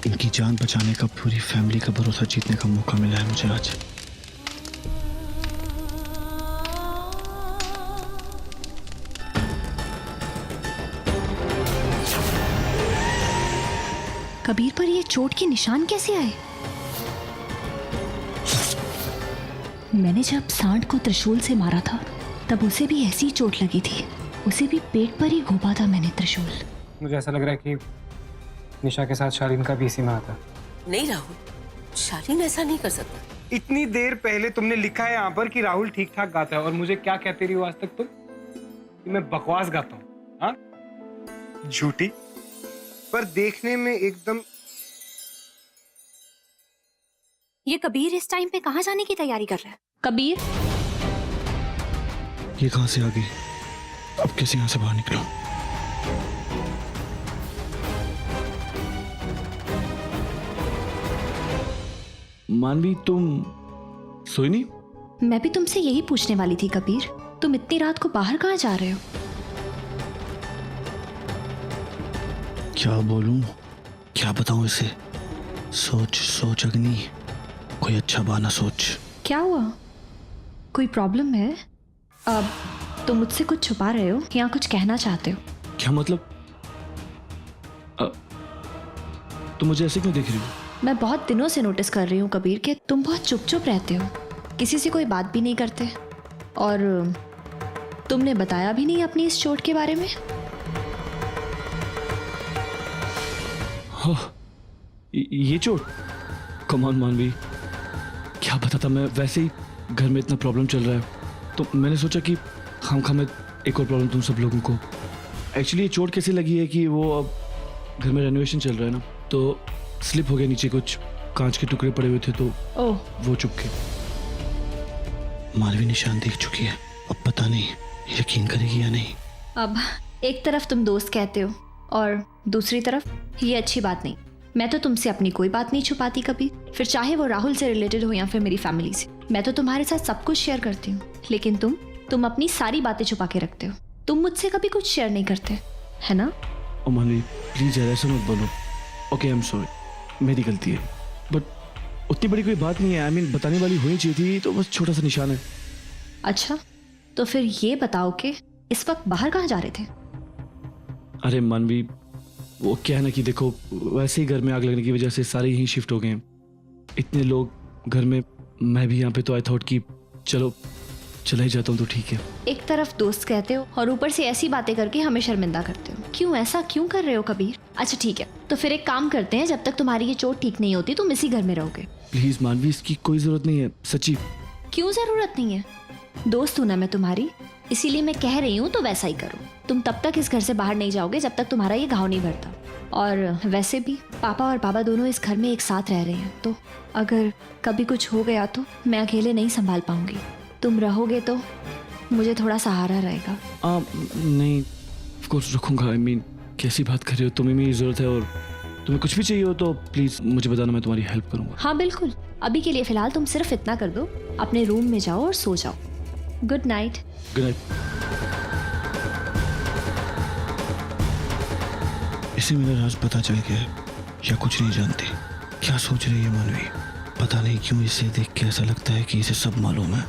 इनकी जान बचाने का, पूरी फैमिली का भरोसा जीतने का मौका मिला है मुझे आज। कबीर पर ये चोट के निशान कैसे आए? मैंने जब सांड को त्रिशूल से मारा था तब उसे भी ऐसी चोट लगी थी। उसे भी पेट पर ही घोंपा था मैंने त्रिशूल। मुझे ऐसा लग रहा है कि निशा के साथ शालीन का भी इसी में आता। नहीं राहुल, शालीन ऐसा नहीं कर सकता। इतनी देर पहले तुमने लिखा है यहाँ पर कि राहुल ठीक ठाक गाता है, और मुझे क्या कहती रही हो आज तक तुम? कि मैं बकवास गाता हूँ। हाँ, झूठी पर देखने में एकदम। ये कबीर इस टाइम पे कहाँ जाने की तैयारी कर रहा है? कबीर, ये कहां से आ गई? अब कैसे यहां से बाहर निकला? मानवी, तुम सोई नहीं? मैं भी तुमसे यही पूछने वाली थी कबीर, तुम इतनी रात को बाहर कहाँ जा रहे हो? क्या बोलूं, क्या बताऊं इसे? सोच सोच अग्नि, कोई अच्छा बहाना सोच। क्या हुआ? कोई प्रॉब्लम है? अब तुम मुझसे कुछ छुपा रहे हो या कुछ कहना चाहते हो? क्या मतलब? तुम मुझे ऐसे क्यों देख रही हो? मैं बहुत दिनों से नोटिस कर रही हूँ कबीर कि तुम बहुत चुप चुप रहते हो, किसी से कोई बात भी नहीं करते, और तुमने बताया भी नहीं अपनी इस चोट के बारे में। हो, ये चोट? कमान मानवी, क्या बताता मैं, वैसे ही घर में इतना प्रॉब्लम चल रहा है तो मैंने सोचा कि खामखा में एक और प्रॉब्लम तुम सब लोगों को। एक्चुअली ये चोट कैसे लगी है कि वो अब घर में रेनोवेशन चल रहा है ना, तो स्लिप हो गया, नीचे कुछ कांच के टुकड़े पड़े हुए थे तो ओह, वो चुप के। मालवी निशान देख चुकी है, अब पता नहीं यकीन करेगी या नहीं। अब एक तरफ तुम दोस्त कहते हो और दूसरी तरफ ये अच्छी बात नहीं। मैं तो तुमसे अपनी कोई बात नहीं छुपाती कभी, फिर चाहे वो राहुल से रिलेटेड हो या फिर मेरी फैमिली से। मैं तो तुम्हारे साथ सब कुछ शेयर करती हूँ, लेकिन तुम अपनी सारी बातें छुपा के रखते हो। तुम मुझसे कभी कुछ शेयर नहीं करते, है ना? ओ मानवी प्लीज यार ऐसा मत बोलो। ओके, आई एम सॉरी, मेरी गलती है, बट उतनी बड़ी कोई बात नहीं है। आई मीन बताने वाली होनी चाहिए थी, तो बस छोटा सा निशान है। अच्छा, तो फिर ये बताओ कि इस वक्त बाहर कहाँ जा रहे थे? अरे मानवी, वो क्या है ना कि देखो, वैसे ही घर में आग लगने की वजह से सारे यहीं शिफ्ट हो गए हैं, इतने लोग घर में, मैं भी यहाँ पे, तो आई थॉट कि चलो चला ही जाता हूँ तो ठीक है। एक तरफ दोस्त कहते हो और ऊपर से ऐसी बातें करके हमें शर्मिंदा करते हो। क्यों, ऐसा क्यों कर रहे हो कबीर? अच्छा ठीक है, तो फिर एक काम करते हैं, जब तक तुम्हारी ये चोट ठीक नहीं होती तुम इसी घर में रहोगे। प्लीज मानवी, इसकी कोई जरूरत नहीं है, सच्ची। क्यों जरूरत नहीं है? दोस्त हूं ना मैं तुम्हारी, इसीलिए मैं कह रही हूँ तो वैसा ही करो। तुम तब तक इस घर से बाहर नहीं जाओगे जब तक तुम्हारा ये घाव नहीं भरता। और वैसे भी पापा और बाबा दोनों इस घर में एक साथ रह रहे हैं, तो अगर कभी कुछ हो गया तो मैं अकेले नहीं संभाल पाऊंगी। तुम रहोगे तो मुझे थोड़ा सहारा रहेगा। नहीं, ऑफ कोर्स रखूंगा। आई मीन कैसी बात कर रही हो, तुम्हें मेरी जरूरत है, और तुम्हें कुछ भी चाहिए हो तो प्लीज मुझे बताना, मैं तुम्हारी हेल्प करूंगा। हाँ बिल्कुल, अभी के लिए फिलहाल तुम सिर्फ इतना कर दो, अपने रूम में जाओ और सो जाओ। Good night. Good night. इसे मेरा राज पता चल गया है, या कुछ नहीं जानती। क्या सोच रही है मानवी? पता नहीं क्यों इसे देख के ऐसा लगता है कि इसे सब मालूम है,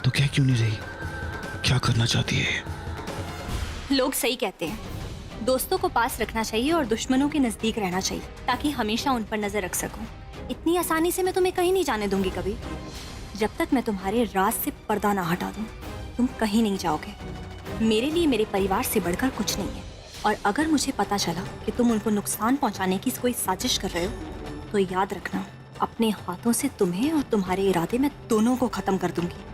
तो क्या क्यों नहीं रही? क्या करना चाहती है? लोग सही कहते हैं, दोस्तों को पास रखना चाहिए और दुश्मनों के नजदीक रहना चाहिए, ताकि हमेशा उन पर नजर रख सकूं। इतनी आसानी से मैं तुम्हें कहीं नहीं जाने दूंगी कभी। जब तक मैं तुम्हारे राज से पर्दा ना हटा दूं, तुम कहीं नहीं जाओगे। मेरे लिए मेरे परिवार से बढ़कर कुछ नहीं है, और अगर मुझे पता चला कि तुम उनको नुकसान पहुंचाने की कोई साजिश कर रहे हो, तो याद रखना, अपने हाथों से तुम्हें और तुम्हारे इरादे मैं दोनों को खत्म कर दूंगी।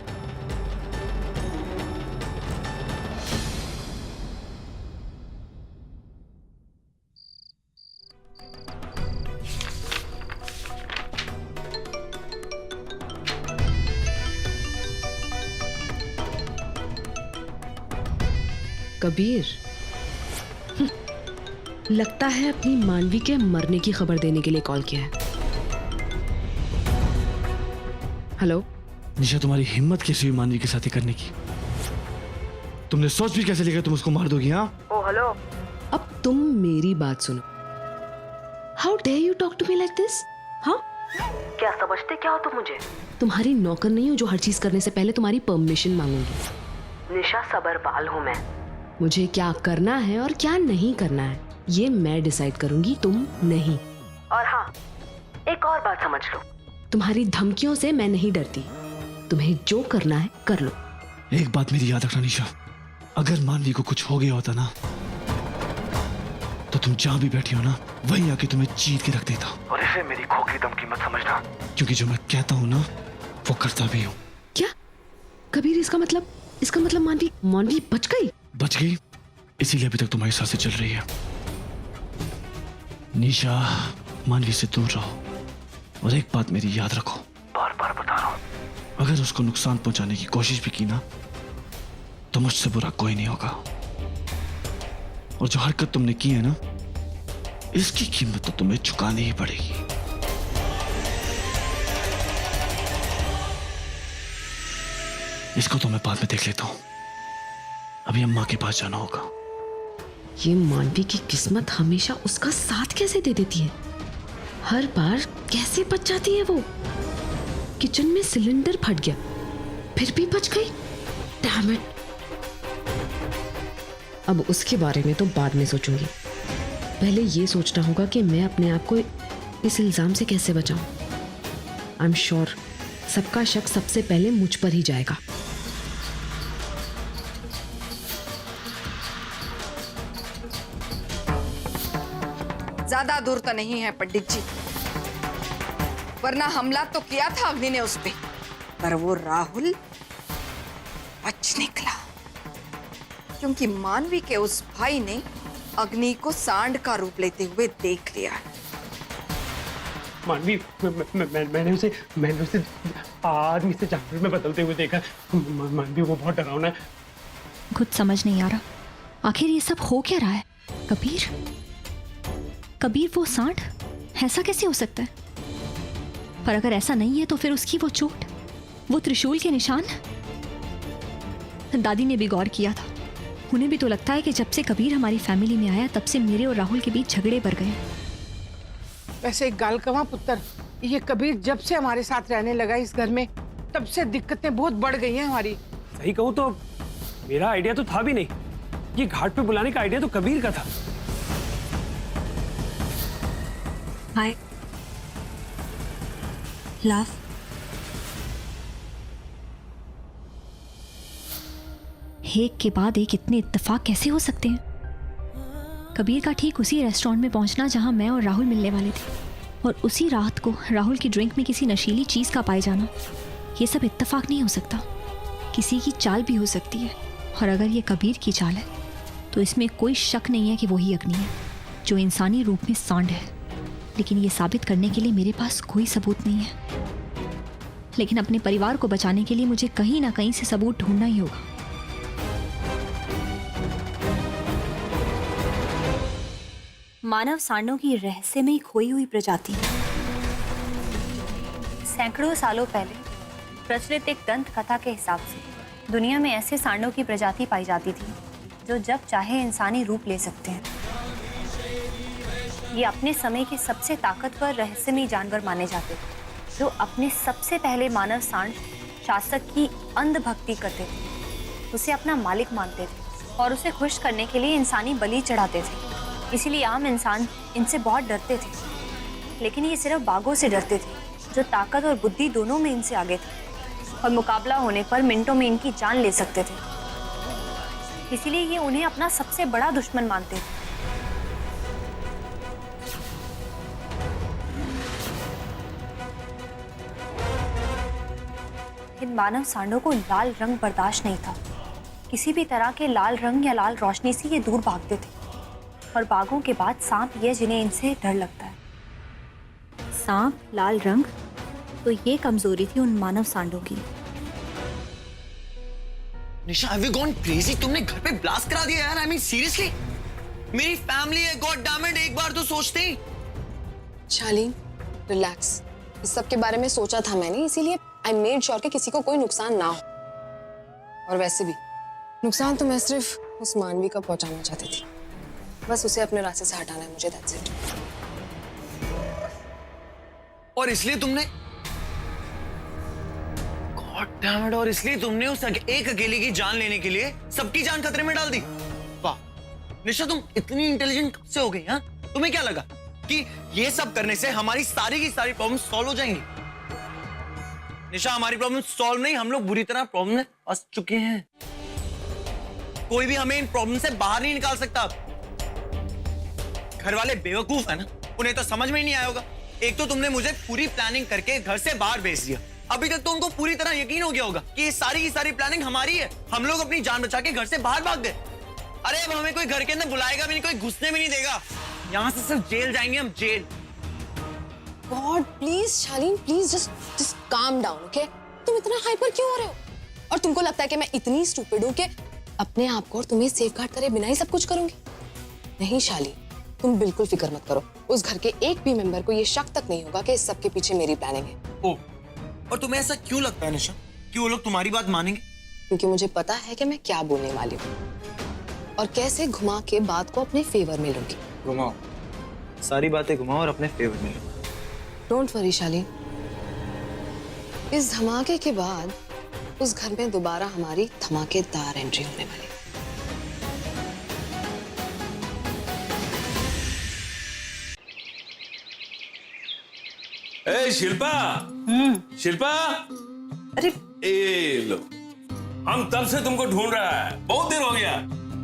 कबीर, लगता है अपनी मानवी के मरने की खबर देने के लिए कॉल किया है। हेलो निशा, तुम्हारी हिम्मत कैसी हुई मानवी के साथ ही करने की? तुमने सोच भी कैसे लिया तुम उसको मार दोगी? हाँ ओ हेलो, अब तुम मेरी बात सुनो। How dare you talk to me like this? हाँ, क्या समझते क्या हो तुम मुझे? तुम्हारी नौकर नहीं हूँ जो हर चीज करने से पहले तुम्हारी परमिशन मांगूंगी। निशा सबरपाल हूँ मैं। मुझे क्या करना है और क्या नहीं करना है ये मैं डिसाइड करूंगी, तुम नहीं। और हाँ, एक और बात समझ लो, तुम्हारी धमकियों से मैं नहीं डरती। तुम्हें जो करना है कर लो। एक बात मेरी याद रखना निशा, अगर मानवी को कुछ हो गया होता ना तो तुम जहां भी बैठी हो ना वहीं आके तुम्हें चीर के रख देता। और इसे मेरी खोखली धमकी मत समझना, क्योंकि जो मैं कहता हूँ ना वो करता भी हूँ। क्या कबीर, इसका मतलब मानवी बच गई? बच गई इसीलिए अभी तक तुम्हारी सांसें चल रही है। निशा, मानवी से दूर रहो और एक बात मेरी याद रखो, बार बार बता रहा हूं, अगर उसको नुकसान पहुंचाने की कोशिश भी की ना तो मुझसे बुरा कोई नहीं होगा। और जो हरकत तुमने की है ना इसकी कीमत तो तुम्हें चुकानी ही पड़ेगी। इसको तो मैं बाद में देख लेता हूं, अभी अम्मा के पास जाना होगा। ये मानवी की किस्मत हमेशा उसका साथ कैसे दे देती है? हर बार कैसे बच जाती है वो? किचन में सिलेंडर फट गया फिर भी बच गई। Damn it. अब उसके बारे में तो बाद में सोचूंगी, पहले ये सोचना होगा कि मैं अपने आप को इस इल्जाम से कैसे बचाऊं। आई एम श्योर सबका शक सबसे पहले मुझ पर ही जाएगा। ज्यादा दूर तो नहीं है पंडित जी, वरना हमला तो किया था अग्नि ने उस पे, पर वो राहुल बच निकला, क्योंकि मानवी के उस भाई ने अग्नि को सांड का रूप लेते हुए देख लिया। मानवी, मैंने उसे आदमी से जानवर में बदलते हुए देखा। मानवी वो बहुत डरावना है। खुद समझ नहीं आ रहा आखिर ये सब हो क्या रहा है। कबीर वो सांड, ऐसा कैसे हो सकता है? पर अगर ऐसा नहीं है तो फिर उसकी वो चोट, वो त्रिशूल के निशान। दादी ने भी गौर किया था, उन्हें भी तो लगता है कि जब से कबीर हमारी फैमिली में आया तब से मेरे और राहुल के बीच झगड़े बढ़ गए। वैसे एक गाल कमा पुत्र, ये कबीर जब से हमारे साथ रहने लगा इस घर में तब से दिक्कतें बहुत बढ़ गई हैं हमारी। सही कहूँ तो मेरा आइडिया तो था भी नहीं, ये घाट पे बुलाने का आइडिया तो कबीर का था। हाय लव, एक के बाद एक इतने इत्तेफाक कैसे हो सकते हैं? कबीर का ठीक उसी रेस्टोरेंट में पहुंचना जहां मैं और राहुल मिलने वाले थे, और उसी रात को राहुल की ड्रिंक में किसी नशीली चीज का पाए जाना, ये सब इत्तेफाक नहीं हो सकता। किसी की चाल भी हो सकती है, और अगर ये कबीर की चाल है तो इसमें कोई शक नहीं है कि वही अग्नि है जो इंसानी रूप में सांड है। लेकिन ये साबित करने के लिए मेरे पास कोई सबूत नहीं है, लेकिन अपने परिवार को बचाने के लिए मुझे कहीं ना कहीं से सबूत ढूंढना ही होगा। मानव सांडों की रहस्यमयी खोई हुई प्रजाति। सैकड़ों सालों पहले प्रचलित एक दंत कथा के हिसाब से दुनिया में ऐसे सांडों की प्रजाति पाई जाती थी जो जब चाहे इंसानी रूप ले सकते हैं। ये अपने समय के सबसे ताकतवर रहस्यमयी जानवर माने जाते थे, जो अपने सबसे पहले मानव सांड शासक की अंध भक्ति करते थे, उसे अपना मालिक मानते थे और उसे खुश करने के लिए इंसानी बलि चढ़ाते थे। इसीलिए आम इंसान इनसे बहुत डरते थे, लेकिन ये सिर्फ बाघों से डरते थे जो ताकत और बुद्धि दोनों में इनसे आगे थे और मुकाबला होने पर मिनटों में इनकी जान ले सकते थे। इसीलिए ये उन्हें अपना सबसे बड़ा दुश्मन मानते थे। इन मानव सांडों को लाल रंग बर्दाश्त नहीं था। किसी भी तरह के लाल रंग या लाल रोशनी से ये दूर भागते थे, और बाघों के बाद सांप ये जिन्हें इनसे डर लगता है। सांप, लाल रंग, तो ये कमजोरी थी उन मानव सांडों की। निशा, have you gone crazy? तुमने घर पे ब्लास्ट करा दिया यार। I mean seriously? मेरी फैमिली है, गॉड डैम इट, एक बार तो सोचते ही। शालीन, रिलैक्स। इस सब के बारे में सोचा था मैंने, इसीलिए आई मेड श्योर कि किसी को कोई नुकसान ना हो। और वैसे भी नुकसान तो मैं सिर्फ उस मानवी का पहुंचाना चाहती थी, बस उसे अपने रास्ते से हटाना है मुझे, दैट्स इट। और इसलिए तुमने गॉड डैम इट, और इसलिए तुमने उस एक अकेले की जान लेने के लिए सबकी जान खतरे में डाल दी। वाह निशा, तुम इतनी इंटेलिजेंट कब से हो गई? हाँ, तुम्हें क्या लगा कि ये सब करने से हमारी सारी की सारी प्रॉब्लम सॉल्व हो जाएंगी? निशा, हमारी प्रॉब्लम सॉल्व नहीं, हम लोग बुरी तरह प्रॉब्लम में फंस चुके हैं। कोई भी हमें इन प्रॉब्लम से बाहर नहीं निकाल सकता। घर वाले बेवकूफ है ना, उन्हें तो समझ में ही नहीं आया होगा। एक तो तुमने मुझे पूरी प्लानिंग करके घर से बाहर भेज दिया, अभी तक तो उनको पूरी तरह यकीन हो गया होगा कि ये सारी की सारी प्लानिंग हमारी है। हम लोग अपनी जान बचा के घर से बाहर भाग गए। अरे अब हमें कोई घर के अंदर बुलाएगा भी नहीं, कोई घुसने भी नहीं देगा। यहाँ से सिर्फ जेल जाएंगे हम, जेल। God please Shaleen, please just calm down, okay? तुम इतना हाइपर क्यों हो रहे हो? और तुमको लगता है कि मैं इतनी स्टूपिड हूं कि अपने आप को और तुम्हें सेफगार्ड करे बिना ही सब कुछ करूंगी? नहीं शालीन, तुम बिल्कुल फिक्र मत करो। उस घर के एक भी मेंबर को ये शक तक नहीं होगा कि इस सब के पीछे मेरी प्लानिंग है। ओ, और तुम्हें ऐसा क्यों लगता है निशा कि वो लोग तुम्हारी बात मानेंगे? क्योंकि मुझे पता है कि मैं क्या बोलने वाली हूँ और कैसे घुमा के बात को अपने फेवर में लूंगी। घुमाओ, सारी बातें घुमाओ और अपने फेवर में लो। डोंट वरी शालीन, इस धमाके के बाद उस घर में दोबारा हमारी धमाकेदार एंट्री होने वाली है। ए शिल्पा, शिल्पा, अरे ए लो, हम तब से तुमको ढूंढ रहा है, बहुत देर हो गया।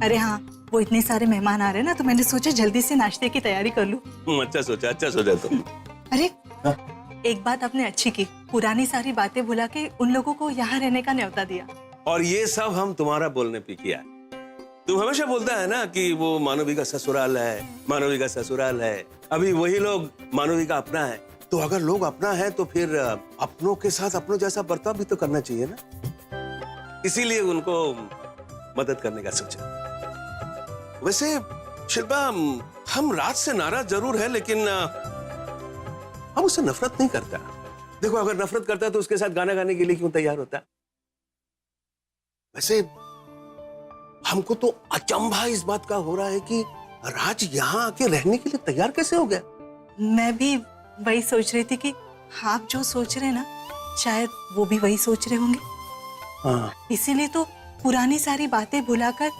अरे हाँ, वो इतने सारे मेहमान आ रहे हैं ना, तो मैंने सोचा जल्दी से नाश्ते की तैयारी कर लूं। अच्छा सोचा तुम। अरे एक बात आपने अच्छी की, पुरानी सारी बातें भुला के उन लोगों को यहाँ रहने का न्योता दिया। और ये सब हम तुम्हारा बोलने पे किया। तुम हमेशा बोलता है ना कि वो मानवी का ससुराल है, मानवी का ससुराल है। अभी वही लोग मानवी का अपना है, तो अगर लोग अपना है तो फिर अपनों के साथ अपनों जैसा बर्ताव भी तो करना चाहिए ना। इसीलिए उनको मदद करने का सोचा। वैसे शिल्पा, हम राज से नाराज जरूर है, लेकिन हम उससे नफरत नहीं करता। देखो, अगर नफरत करता है तो उसके साथ गाना गाने के लिए क्यों तैयार होता? वैसे हमको तो अचंभा इस बात का हो रहा है कि राज यहाँ आके रहने के लिए तैयार कैसे हो गया। मैं भी वही सोच रही थी कि आप जो सोच रहे हैं ना, शायद वो भी वही सोच रहे होंगे। हाँ। इसीलिए तो पुरानी सारी बातें भुलाकर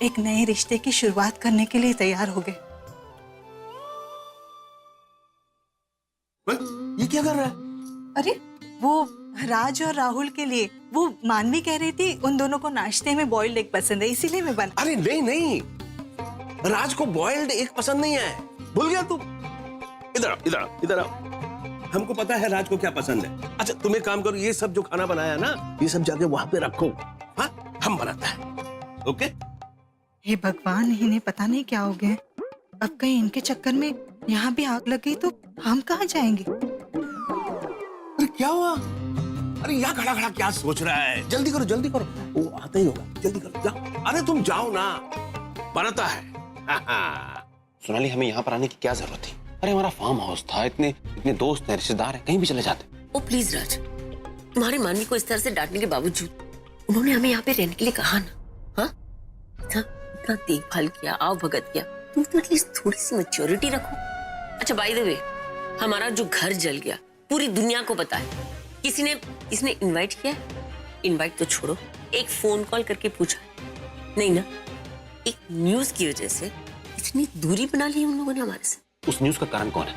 एक नए रिश्ते की शुरुआत करने के लिए तैयार हो गए। ये क्या कर रहा है? अरे वो राज और राहुल के लिए, वो मानवी कह रही थी उन दोनों को नाश्ते में बॉइल्ड एग पसंद है, इसीलिए मैं बना। अरे नहीं, राज को बॉइल्ड एग पसंद नहीं है, भूल गया तू। इधर आओ। हमको पता है राज को क्या पसंद है। अच्छा तुम एक काम करो, ये सब जो खाना बनाया ना, ये सब जाके वहां पे रखो। हाँ, हम बनाते हैं। ओके? हे भगवान, इन्हें पता नहीं क्या हो गया। अब कहीं इनके चक्कर में यहाँ भी आग लग गई तो हम कहाँ जाएंगे? अरे क्या हुआ? अरे यहाँ खड़ा क्या सोच रहा है? जल्दी करो, वो आता ही होगा। जल्दी करो, जाओ। अरे तुम जाओ ना, बनाता है। सोनाली, हमें यहाँ पर आने की क्या जरूरत थी? अरे हमारा फार्म हाउस था, इतने दोस्त हैं, रिश्तेदार हैं, कहीं भी चले जाते। ओ प्लीज राज, तुम्हारे मानवी को इस तरह से डांटने के बावजूद उन्होंने हमें यहाँ पे रहने के लिए कहा ना। हाँ, इतना देखभाल किया, आओ भगत किया, तुम तो एटलीस्ट थोड़ी सी मैच्योरिटी रखो। अच्छा बाय द वे, हमारा जो घर जल गया पूरी दुनिया को पता है। किसने इनवाइट किया? इनवाइट तो छोड़ो, एक फोन कॉल करके पूछा नहीं ना? एक न्यूज की वजह से इतनी दूरी बना ली उन लोगों ने हमारे से। उस न्यूज का कारण कौन है?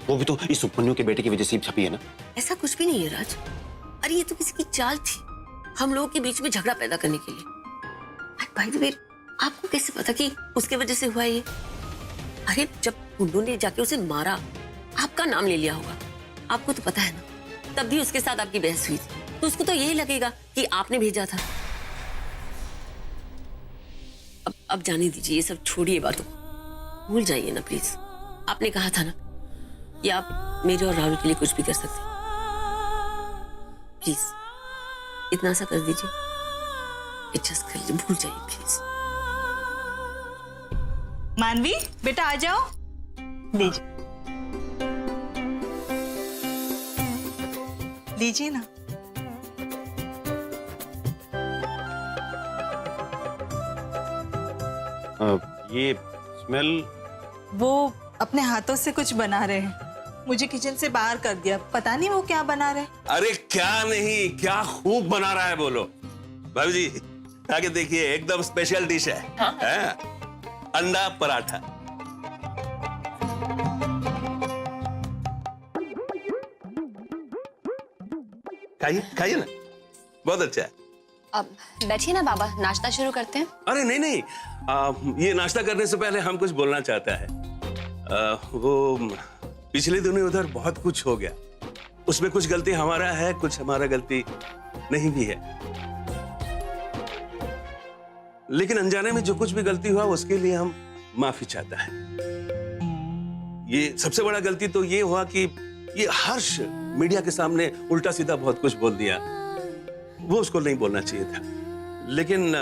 वो भी तो इस सुपन्यू के बेटे की वजह से छपी है ना। ऐसा कुछ भी नहीं है राज। अरे ये तो किसी की चाल थी, हम लोगों के बीच में झगड़ा पैदा करने के लिए। बाय द वे, आपको कैसे पता कि उसके वजह से हुआ ये? अरे जब उन्होंने जाके उसे मारा, आपका नाम ले लिया होगा, आपको तो पता है ना। तब भी उसके साथ आपकी बहस हुई थी, तो उसको तो यही लगेगा कि आपने भेजा था। अब जाने दीजिए, ये सब छोड़िए बातों, भूल जाइए ना प्लीज। आपने कहा था ना कि आप मेरे और राहुल के लिए कुछ भी कर सकते। प्लीज इतना सा कर दीजिए, एडजस्ट कर लीजिए, भूल जाइए प्लीज। मानवी बेटा आ जाओ, लीजिए ना। ये स्मेल, वो अपने हाथों से कुछ बना रहे हैं। मुझे किचन से बाहर कर दिया। पता नहीं वो क्या बना रहे। अरे क्या नहीं, क्या खूब बना रहा है बोलो। भाभी जी आगे देखिए, एकदम स्पेशल डिश है, अंडा पराठा। खाइए खाइए ना, बहुत अच्छा है। अब बैठिए ना बाबा, नाश्ता शुरू करते हैं। अरे नहीं नहीं, ये नाश्ता करने से पहले हम कुछ बोलना चाहता है। वो पिछले दिनों उधर बहुत कुछ हो गया, उसमें कुछ गलती हमारा है, कुछ हमारा गलती नहीं भी है, लेकिन अनजाने में जो कुछ भी गलती हुआ उसके लिए हम माफी चाहता है। ये सबसे बड़ा गलती तो ये हुआ कि ये हर्ष मीडिया के सामने उल्टा सीधा बहुत कुछ बोल दिया, वो उसको नहीं बोलना चाहिए था, लेकिन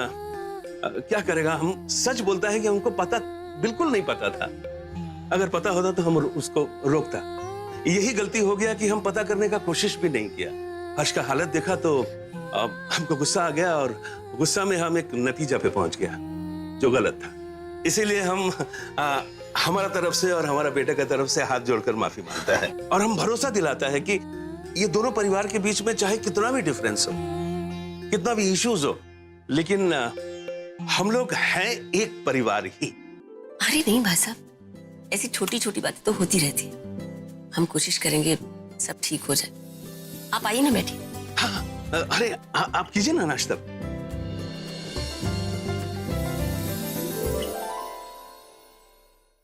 क्या करेगा, हम सच बोलता है कि हमको पता बिल्कुल नहीं पता था। अगर पता होता तो हम उसको रोकता। यही गलती हो गया कि हम पता करने का कोशिश भी नहीं किया। हर्ष का हालत देखा तो हमको गुस्सा आ गया और गुस्सा में हम एक नतीजा पे पहुंच गया जो गलत था। इसीलिए हम हमारा तरफ से और हमारा बेटे का तरफ से हाथ जोड़कर माफी मांगता है, और हम भरोसा दिलाता है कि ये दोनों परिवार के बीच में चाहे कितना भी डिफरेंस हो, कितना भी इश्यूज हो, लेकिन हम लोग हैं एक परिवार ही। अरे नहीं भाई साहब, ऐसी छोटी छोटी बातें तो होती रहती है। हम कोशिश करेंगे सब ठीक हो जाए। आप आइए ना, बैठिए। हाँ, अरे आप कीजिए ना नाश्ता।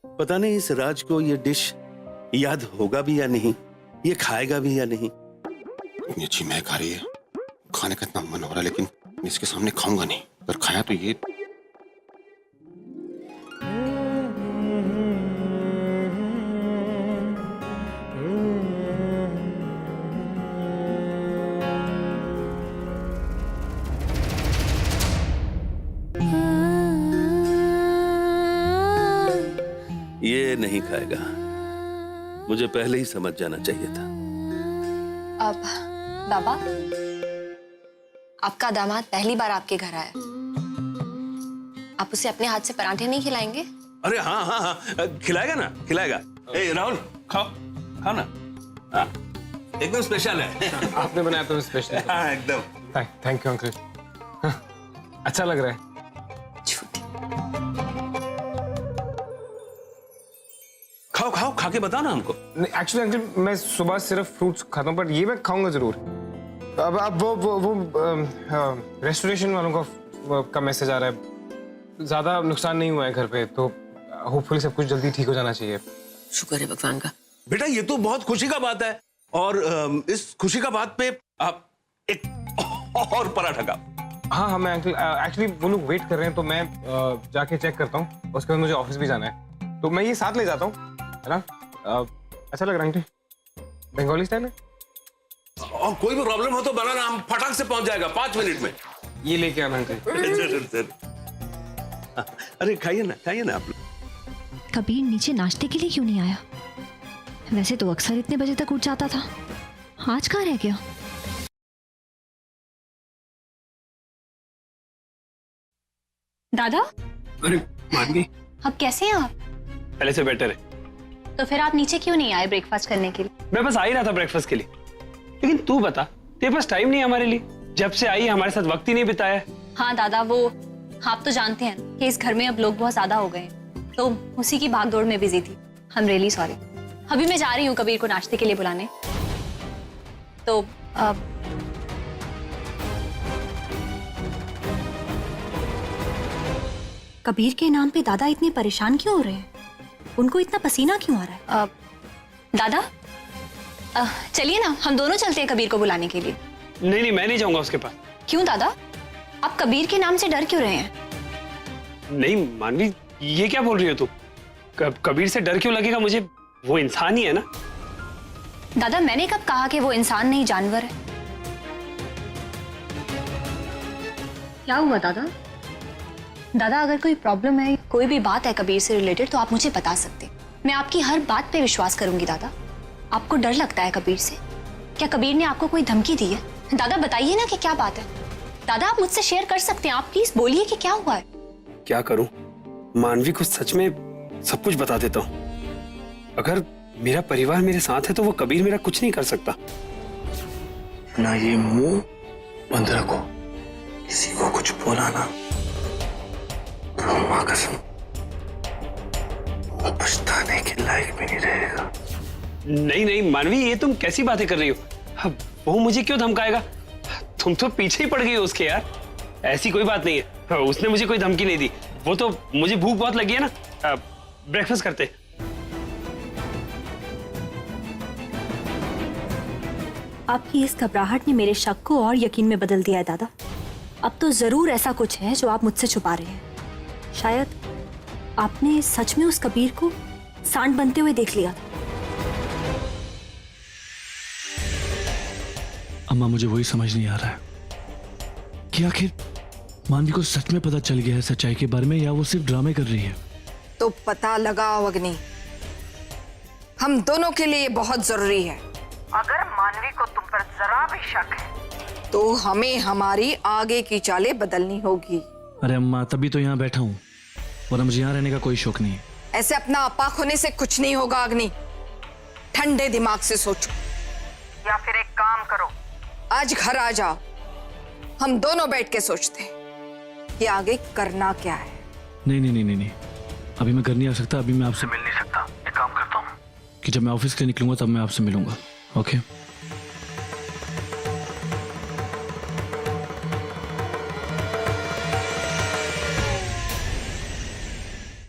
पता नहीं इस राज को ये डिश याद होगा भी या नहीं, ये खाएगा भी या नहीं। इतनी अच्छी महक आ रही है, खाने का इतना मन हो रहा है, लेकिन इसके सामने खाऊंगा नहीं। अगर खाया तो ये नहीं खाएगा, मुझे पहले ही समझ जाना चाहिए था। अब बाबा, आपका दामाद पहली बार आपके घर आया, आप उसे अपने हाथ से पराठे नहीं खिलाएंगे? अरे हाँ हाँ हाँ, खिलाएगा ना, खिलाएगा। ए राहुल, खाओ खाओ ना। हाँ, एकदम स्पेशल है। आपने बनाया तो स्पेशल। हाँ एकदम। थैंक यू अंकल, अच्छा लग रहा है। खाओ खाओ, खा के बताओ ना हमको। एक्चुअली अंकल मैं सुबह सिर्फ फ्रूट्स खाता हूँ, पर ये मैं खाऊंगा जरूर। अब वो रेस्टोरेशन वालों का मैसेज आ रहा है, ज्यादा नुकसान नहीं हुआ है घर पे, तो होपफुली सब कुछ जल्दी ठीक हो जाना चाहिए। शुक्र है भगवान का। बेटा ये तो बहुत खुशी का बात है, और इस खुशी का बात पे आप एक और पराठा का। हाँ हाँ, मैं अंकल एक्चुअली वो लोग वेट कर रहे हैं, तो मैं जाके चेक करता हूँ, उसके बाद मुझे ऑफिस भी जाना है, तो मैं ये साथ ले जाता हूँ, है ना? अच्छा लग रहा है आंटी, बंगाली स्टाइल है। और कोई भी प्रॉब्लम हो तो बनाना, हम फटाक से पहुंच जाएगा 5 मिनट में। ये लेके आना अंकल। जरूर जरूर। अरे खाइए ना आप लोग। कबीर नीचे नाश्ते के लिए क्यों नहीं आया? वैसे तो अक्सर इतने बजे तक उठ जाता था, आज कहाँ रह गया? दादा, अरे मानवी, अब कैसे हैं आप? पहले से बेटर है। तो फिर आप नीचे क्यों नहीं आए ब्रेकफास्ट करने के लिए? मैं बस आ ही रहा था ब्रेकफास्ट के लिए, लेकिन तू बता, तेरे पास टाइम नहीं है हमारे लिए? जब से आई हमारे साथ वक्त ही नहीं बिताया। हाँ दादा, वो आप तो जानते हैं कि इस घर में अब लोग बहुत ज्यादा हो गए हैं, तो उसी की भागदौड़ में बिजी थी। I am really sorry. अभी मैं जा रही हूँ कबीर को नाश्ते के लिए बुलाने, तो कबीर के नाम पे दादा इतने परेशान क्यों हो रहे हैं? उनको इतना पसीना क्यों आ रहा है? दादा, चलिए ना, हम दोनों चलते हैं कबीर को बुलाने के लिए। नहीं, मैं नहीं जाऊंगा उसके पास। क्यों दादा, आप कबीर के नाम से डर क्यों रहे हैं? नहीं मानवी, ये क्या बोल रही हो तू? कबीर से डर क्यों लगेगा मुझे? वो इंसान ही है ना। दादा, मैंने कब कहा कि वो इंसान नहीं जानवर है? क्या हुआ दादा? दादा, अगर कोई प्रॉब्लम है, कोई भी बात है कबीर से रिलेटेड, तो आप मुझे बता सकते। मैं आपकी हर बात पे विश्वास करूंगी। दादा, आपको डर लगता है कबीर से? क्या कबीर ने आपको कोई धमकी दी है? दादा बताइए ना कि क्या बात है। दादा, आप मुझसे शेयर कर सकते हैं, आप प्लीज बोलिए कि क्या हुआ है। क्या करूं, मानवी को सच में सब कुछ बता देता हूं। अगर मेरा परिवार मेरे साथ है तो वो कबीर मेरा कुछ नहीं कर सकता। ना ये मुंह बंद रखो, किसी को कुछ बोला ना तो माँ कसम पछताने के लायक भी नहीं रहेगा। नहीं नहीं मानवी, ये तुम कैसी बातें कर रही हो? वो मुझे क्यों धमकाएगा? तुम तो पीछे ही पड़ गई हो उसके यार। ऐसी कोई बात नहीं है, उसने मुझे कोई धमकी नहीं दी। वो तो मुझे भूख बहुत लगी है ना, ब्रेकफास्ट करते। आपकी इस घबराहट ने मेरे शक को और यकीन में बदल दिया है दादा। अब तो जरूर ऐसा कुछ है जो आप मुझसे छुपा रहे हैं। शायद आपने सच में उस कबीर को सांड बनते हुए देख लिया। अम्मा मुझे वही समझ नहीं आ रहा है कि आखिर मानवी को सच में पता चल गया है सच्चाई के बारे में, या वो सिर्फ ड्रामे कर रही है। तो पता लगाओ अग्नि, हम दोनों के लिए बहुत जरूरी है। अगर मानवी को तुम पर जरा भी शक है तो हमें हमारी आगे की चालें बदलनी होगी। अरे अम्मा तभी तो यहाँ बैठा हूँ, वरना मुझे यहाँ रहने का कोई शौक नहीं है। ऐसे अपना आपा होने से कुछ नहीं होगा अग्नि, ठंडे दिमाग से सोचो। या फिर एक काम करो, आज घर आ जाओ, हम दोनों बैठ के सोचते हैं कि आगे करना क्या है। नहीं नहीं नहीं नहीं नहीं, अभी मैं घर नहीं आ सकता, अभी मैं आपसे मिल नहीं सकता। एक काम करता हूँ कि जब मैं ऑफिस से निकलूंगा तब मैं आपसे मिलूंगा। ओके